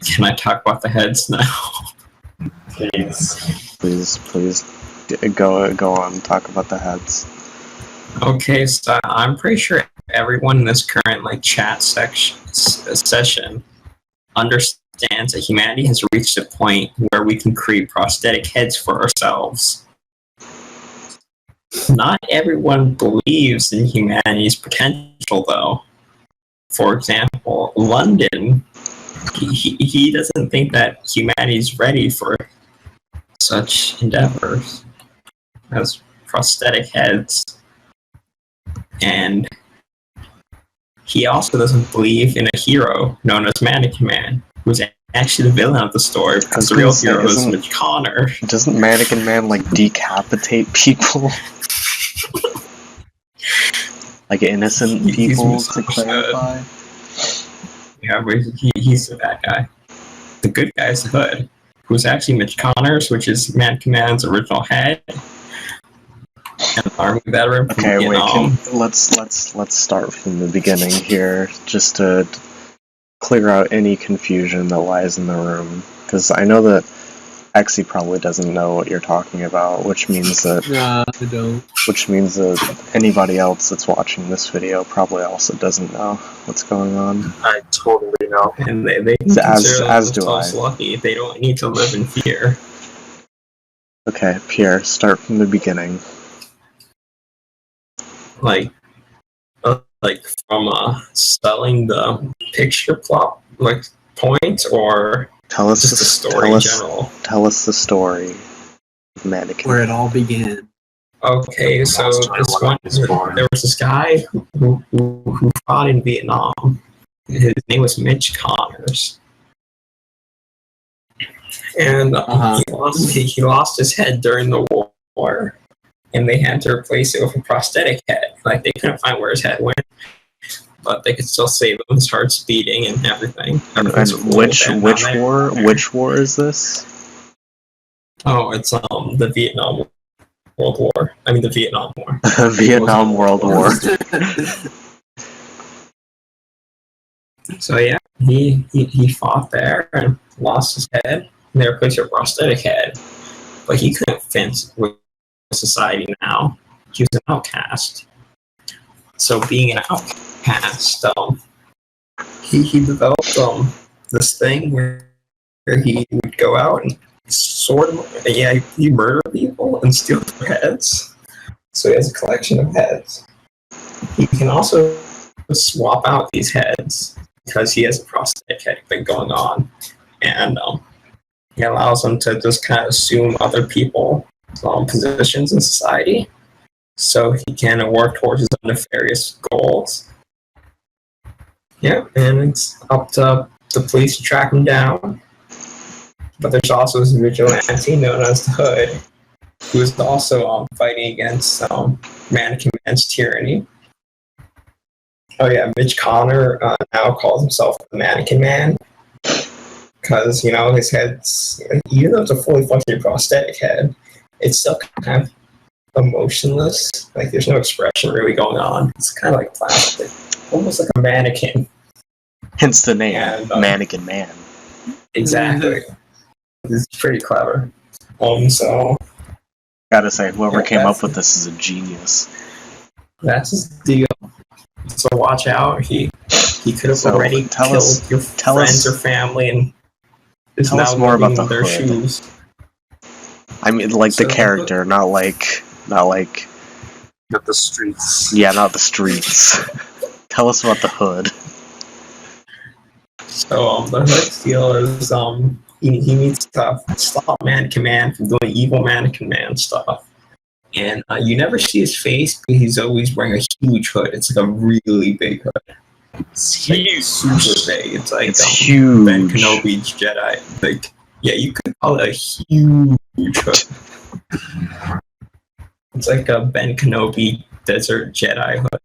Can I talk about the heads now? Please go on. Talk about the heads. Okay, so I'm pretty sure everyone in this current chat session understands that humanity has reached a point where we can create prosthetic heads for ourselves. Not everyone believes in humanity's potential, though. For example, London, he doesn't think that humanity's ready for such endeavors as prosthetic heads. And he also doesn't believe in a hero known as Mannequin Man, who's actually the villain of the story, because the real hero is Mitch Connor. Doesn't Mannequin Man decapitate people? Innocent people, to clarify? Yeah, but he's the bad guy. The good guy is the Hood, who's actually Mitch Connors, which is Mannequin Man's original head. An army veteran from Vietnam. Let's start from the beginning here, just to clear out any confusion that lies in the room, because I know that Exy probably doesn't know what you're talking about, which means that I don't. Which means that anybody else that's watching this video probably also doesn't know what's going on. I totally know, and they as do I. Lucky. They don't need to live in fear. Okay, Pierre, start from the beginning. From selling the picture plot points, or tell us just the story in general. Tell us the story of Mannequin. Where it all began. Okay, so there was this guy who fought in Vietnam. His name was Mitch Connors, and he lost his head during the war, and they had to replace it with a prosthetic head. They couldn't find where his head went, but they could still save him. His heart's beating and everything. And which war is this? Oh, it's the Vietnam World War. I mean, the Vietnam War. Vietnam World War. So yeah, he fought there and lost his head. And they replaced a prosthetic head, but he couldn't fit with society now. He was an outcast. So being an outcast, he developed this thing where he would go out and he murder people and steal their heads. So he has a collection of heads. He can also swap out these heads because he has a prosthetic head thing going on, and he allows him to just kind of assume other people's positions in society, so he can work towards his nefarious goals. Yeah, and it's up to the police to track him down. But there's also this vigilante known as the Hood, who is also fighting against Mannequin Man's tyranny. Oh yeah, Mitch Connor now calls himself the Mannequin Man, because his head's, even though it's a fully functioning prosthetic head, it's still kind of emotionless. There's no expression really going on. It's kind of like plastic, almost like a mannequin. Hence the name, Mannequin Man. Exactly. It's pretty clever. So gotta say, whoever came up with this is a genius. That's his deal. So watch out. He could have already killed your friends or family, and is tell now us more about their Hood. shoes. I mean, the character, not like not the streets. Yeah, not the streets. Tell us about the Hood. So the Hood's deal is he needs to stop Mannequin Man from doing evil Mannequin Man stuff. And you never see his face, but he's always wearing a huge hood. It's a really big hood. It's huge. Super big. It's huge. Ben Kenobi's Jedi. You could call it a huge hood. It's like a Ben Kenobi Desert Jedi hood.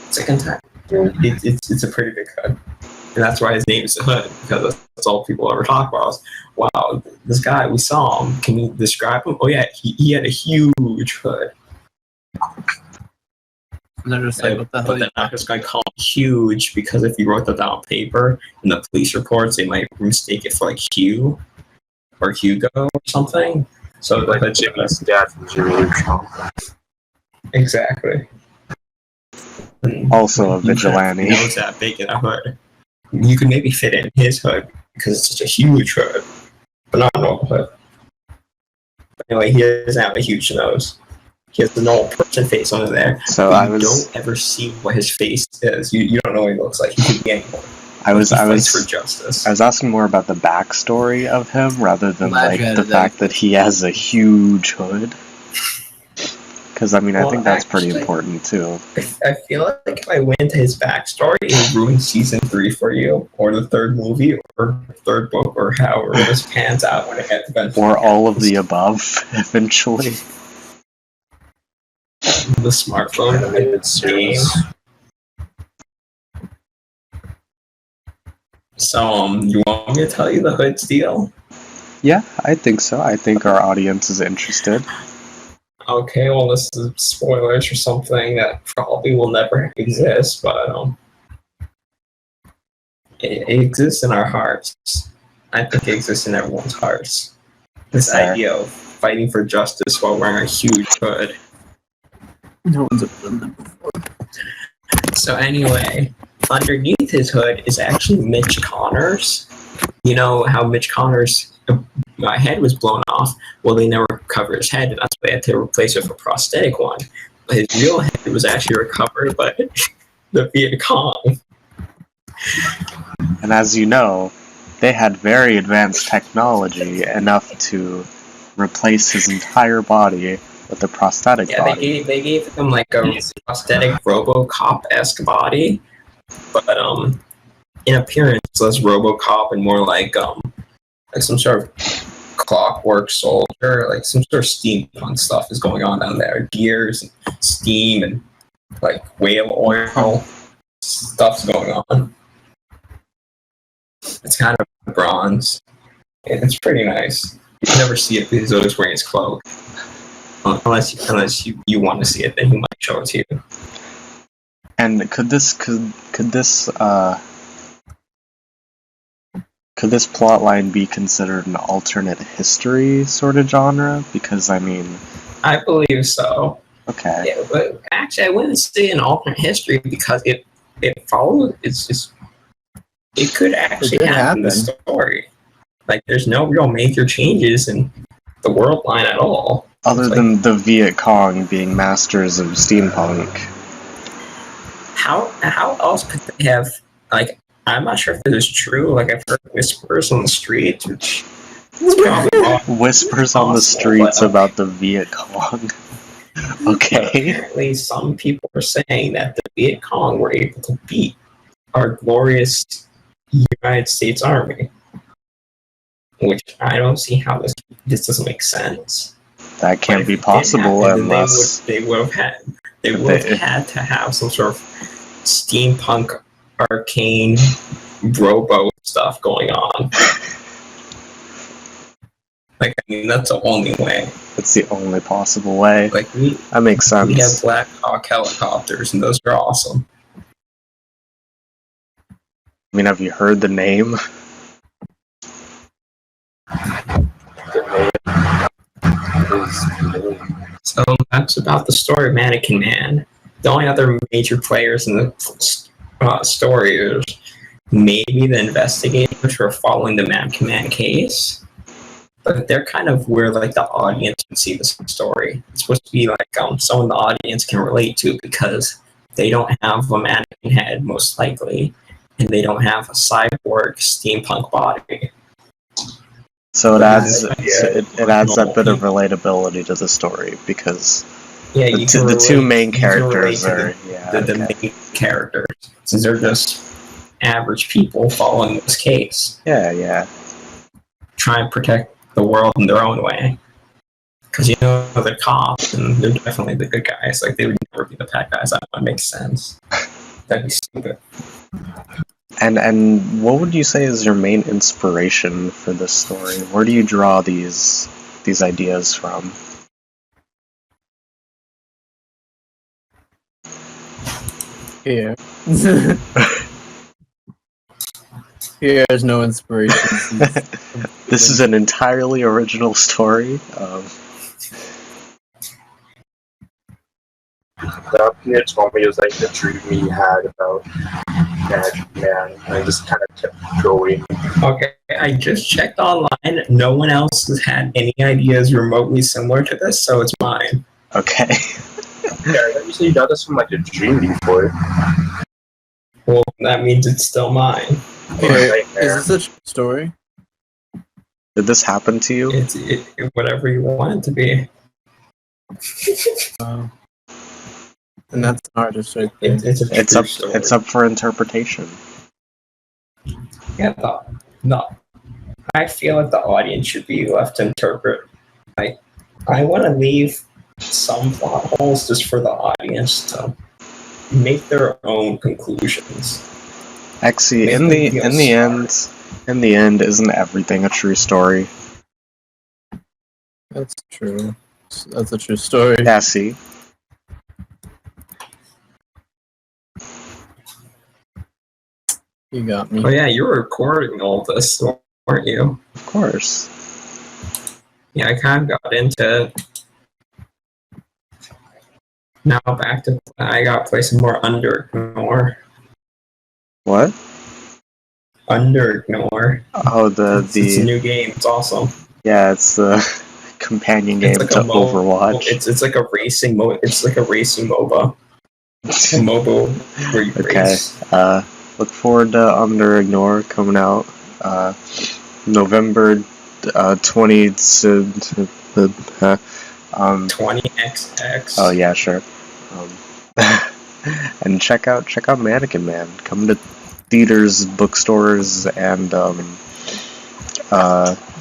It's a pretty big hood. And that's why his name is the Hood, because that's all people ever talk about. Wow, this guy, we saw him. Can you describe him? Oh yeah, he had a huge hood. And they're just like, what the hell? But they're not just going to call him huge because if you wrote that down on paper in the police reports, they might mistake it for like Hugh or Hugo or something. So Like Jimmy's dad from Jimmy Neutron. Exactly. And Also a you have vigilante. nose that big in a hood. You could maybe fit in his hood because it's such a huge hood, but not a normal hood. But anyway, he doesn't have a huge nose. He has the normal person face on there. So but I you was don't ever see what his face is. You don't know what he looks like. He could be anyone. I was He fights for justice. I was asking more about the backstory of him rather than Glad like you had the it fact that he has a huge hood. Because I mean, I Well, think that's pretty actually- important too. I feel like if I went into his backstory, it would ruin season 3 for you, or the third movie, or third book, or however this pans out when it eventually Or all of happens. the above, eventually. The smartphone Animated game. series. So, you want me to tell you the hood's deal? Yeah, I think so. I think our audience is interested. Okay, well, this is spoilers for something that probably will never exist, but it exists in our hearts. I think it exists in everyone's hearts. This Fair. idea of fighting for justice while wearing a huge hood. No one's ever done that before. So anyway, underneath his hood is actually Mitch Connors. You know how Mitch Connors' head was blown off? Well, they never recovered his head, and that's why they had to replace it with a prosthetic one. But his real head was actually recovered by the Viet Cong. And as you know, they had very advanced technology enough to replace his entire body with a prosthetic Yeah, body. they gave him like a prosthetic RoboCop-esque body, but in appearance less RoboCop and more like some sort of clockwork soldier, like some sort of steampunk stuff is going on down there. Gears, and steam, and like whale oil stuff's going on. It's kind of bronze. It's pretty nice. You never see it because he's always wearing his cloak. Unless you want to see it, then he might show it to you. And could this plot line be considered an alternate history sort of genre? Because I mean, I believe so. okay, Yeah, but actually, I wouldn't say an alternate history because it follows. It could actually could happen. The happen. story, like, there's no real major changes in the world line at all. other It's like, than the Viet Cong being masters of steampunk. how else could they have, like, I'm not sure if this is true. Like, I've heard whispers on the streets, which is probably wrong. Whispers on the Possible, streets but- about the Viet Cong. Okay. Apparently, some people are saying that the Viet Cong were able to beat our glorious United States Army, which I don't see how this doesn't make sense. That can't But be if it did possible happen, then unless they would have had to have some sort of steampunk arcane robo stuff going on. Like, I mean, that's the only way. it's the only possible way. Like, we That makes have sense. Black Hawk helicopters, and those are awesome. I mean, have you heard the name? So that's about the story of Mannequin Man. The only other major players in the story is maybe the investigators who are following the Mannequin Man case, but they're kind of where like the audience can see the story. It's supposed to be like someone the audience can relate to because they don't have a mannequin head, most likely, and they don't have a cyborg steampunk body. So it adds Yeah. it adds that bit of relatability to the story because Yeah, the, you two, can the two relate- main you can relate characters to are yeah. the Okay. main characters, since they're just average people following this case, Yeah. trying to protect the world in their own way. Because you know they're cops and they're definitely the good guys. Like, they would never be the bad guys. That would make sense. That'd be stupid. And what would you say is your main inspiration for this story? Where do you draw these ideas from? Here. Here's no inspiration. This is an entirely original story. That Peter told me it was like the dream he had about Magic Man. And I just kind of kept going. Okay, I just checked online. No one else has had any ideas remotely similar to this, so it's mine. Okay. Yeah, you said you got this from like a dream before. Well, that means it's still mine. Here, is this a true story? Did this happen to you? It's whatever you want it to be. And that's an artist right there. It's a It's true up. story. It's up for interpretation. Yeah, no. I feel like the audience should be left to interpret. Like, I want to leave some plot holes just for the audience to make their own conclusions. Actually, Make in them feel the end, isn't everything a true story? That's true. That's a true story. Yeah. See. You got me. Oh yeah, you were recording all this, weren't you? Of course. Yeah, I kind of got into it. Now back to I gotta play some more Under Ignore. What? Under Ignore. Oh, It's a new game. It's awesome. yeah, it's the companion game It's to like a Overwatch. It's like a racing It's like a racing MOBA. A MOBA where you Okay. race. Look forward to Under Ignore coming out November 20. 20XX. Oh yeah, sure. And check out Mannequin Man. Come to theaters, bookstores, and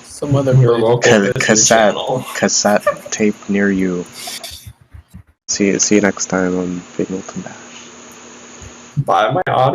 Some other Your really local business cassette channel. cassette tape near you. See you next time on Bingleton Dash. Buy my audio.